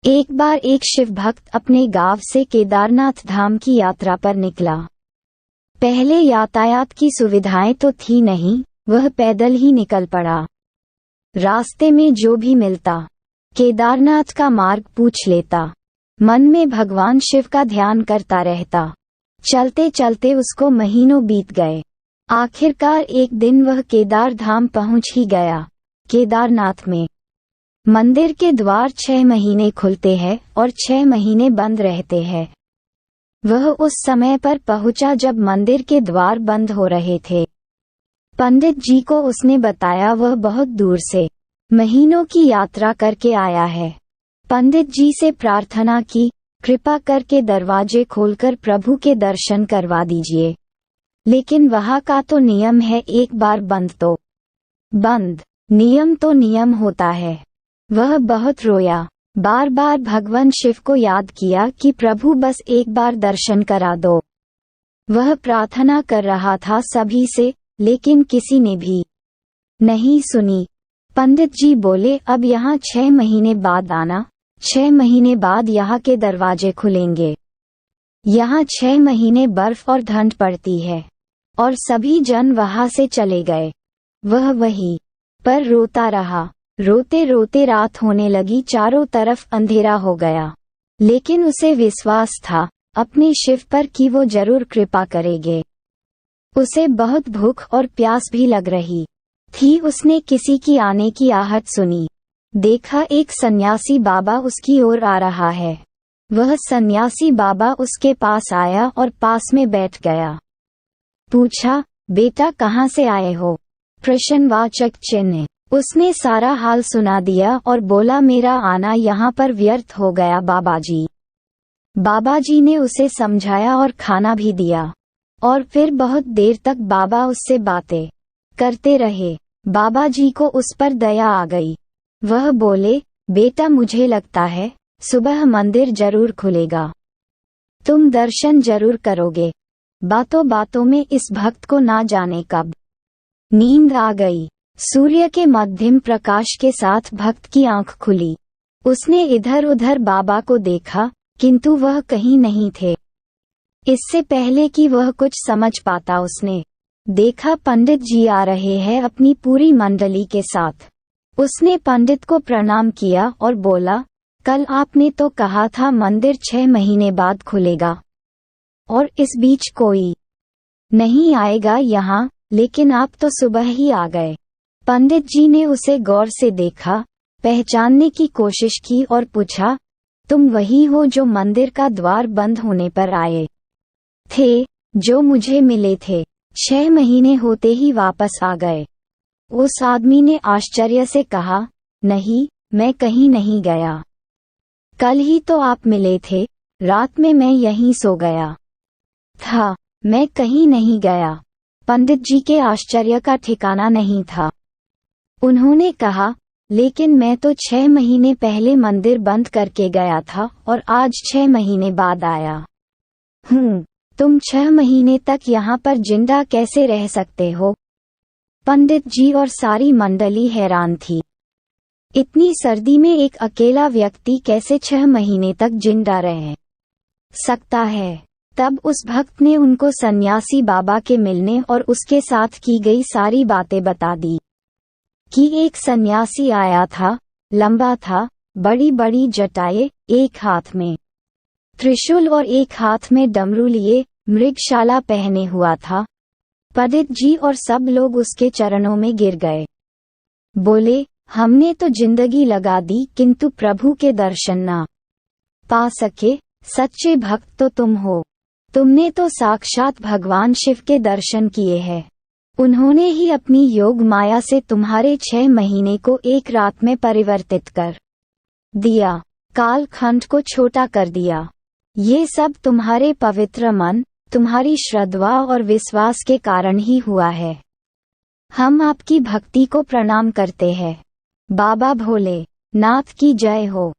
एक बार एक शिव भक्त अपने गांव से केदारनाथ धाम की यात्रा पर निकला। पहले यातायात की सुविधाएं तो थी नहीं, वह पैदल ही निकल पड़ा। रास्ते में जो भी मिलता केदारनाथ का मार्ग पूछ लेता। मन में भगवान शिव का ध्यान करता रहता। चलते चलते उसको महीनों बीत गए। आखिरकार एक दिन वह केदार धाम पहुंच ही गया। केदारनाथ में मंदिर के द्वार 6 महीने खुलते हैं और 6 महीने बंद रहते हैं। वह उस समय पर पहुंचा जब मंदिर के द्वार बंद हो रहे थे। पंडित जी को उसने बताया वह बहुत दूर से महीनों की यात्रा करके आया है। पंडित जी से प्रार्थना की, कृपा करके दरवाजे खोलकर प्रभु के दर्शन करवा दीजिए। लेकिन वहाँ का तो नियम है, एक बार बंद तो बंद, नियम तो नियम होता है। वह बहुत रोया, बार बार भगवान शिव को याद किया कि प्रभु बस एक बार दर्शन करा दो। वह प्रार्थना कर रहा था सभी से, लेकिन किसी ने भी नहीं सुनी। पंडित जी बोले, अब यहाँ 6 महीने बाद आना, 6 महीने बाद यहाँ के दरवाजे खुलेंगे। यहाँ 6 महीने बर्फ और ठंड पड़ती है। और सभी जन वहाँ से चले गए। वह वहीं पर रोता रहा। रोते रोते रात होने लगी, चारों तरफ अंधेरा हो गया। लेकिन उसे विश्वास था अपने शिव पर कि वो जरूर कृपा करेंगे। उसे बहुत भूख और प्यास भी लग रही थी। उसने किसी की आने की आहट सुनी। देखा एक सन्यासी बाबा उसकी ओर आ रहा है। वह सन्यासी बाबा उसके पास आया और पास में बैठ गया। पूछा, बेटा कहाँ से आए हो? प्रश्नवाचक चिन्ह। उसने सारा हाल सुना दिया और बोला, मेरा आना यहाँ पर व्यर्थ हो गया बाबाजी। बाबाजी ने उसे समझाया और खाना भी दिया। और फिर बहुत देर तक बाबा उससे बातें करते रहे। बाबाजी को उस पर दया आ गई। वह बोले, बेटा मुझे लगता है सुबह मंदिर जरूर खुलेगा, तुम दर्शन जरूर करोगे। बातों बातों में इस भक्त को ना जाने कब नींद आ गई। सूर्य के मध्यम प्रकाश के साथ भक्त की आंख खुली। उसने इधर उधर बाबा को देखा, किंतु वह कहीं नहीं थे। इससे पहले कि वह कुछ समझ पाता उसने देखा पंडित जी आ रहे हैं अपनी पूरी मंडली के साथ। उसने पंडित को प्रणाम किया और बोला, कल आपने तो कहा था मंदिर 6 महीने बाद खुलेगा और इस बीच कोई नहीं आएगा यहाँ, लेकिन आप तो सुबह ही आ गए। पंडित जी ने उसे गौर से देखा, पहचानने की कोशिश की और पूछा, तुम वही हो जो मंदिर का द्वार बंद होने पर आए थे, जो मुझे मिले थे? 6 महीने होते ही वापस आ गए। उस आदमी ने आश्चर्य से कहा, नहीं, मैं कहीं नहीं गया। कल ही तो आप मिले थे, रात में मैं यहीं सो गया था, मैं कहीं नहीं गया। पंडित जी के आश्चर्य का ठिकाना नहीं था। उन्होंने कहा, लेकिन मैं तो 6 महीने पहले मंदिर बंद करके गया था और आज 6 महीने बाद आया हूँ। तुम 6 महीने तक यहाँ पर जिंदा कैसे रह सकते हो? पंडित जी और सारी मंडली हैरान थी। इतनी सर्दी में एक अकेला व्यक्ति कैसे 6 महीने तक जिंदा रह सकता है? तब उस भक्त ने उनको सन्यासी बाबा के मिलने और उसके साथ की गई सारी बातें बता दी कि एक सन्यासी आया था, लंबा था, बड़ी बड़ी जटाएं, एक हाथ में त्रिशूल और एक हाथ में डमरू लिए, मृगशाला पहने हुआ था। पंडित जी और सब लोग उसके चरणों में गिर गए। बोले, हमने तो जिंदगी लगा दी किंतु प्रभु के दर्शन ना पा सके। सच्चे भक्त तो तुम हो। तुमने तो साक्षात भगवान शिव के दर्शन किए हैं। उन्होंने ही अपनी योग माया से तुम्हारे 6 महीने को एक रात में परिवर्तित कर दिया, काल खंड को छोटा कर दिया। ये सब तुम्हारे पवित्र मन, तुम्हारी श्रद्धा और विश्वास के कारण ही हुआ है। हम आपकी भक्ति को प्रणाम करते हैं। बाबा भोले नाथ की जय हो।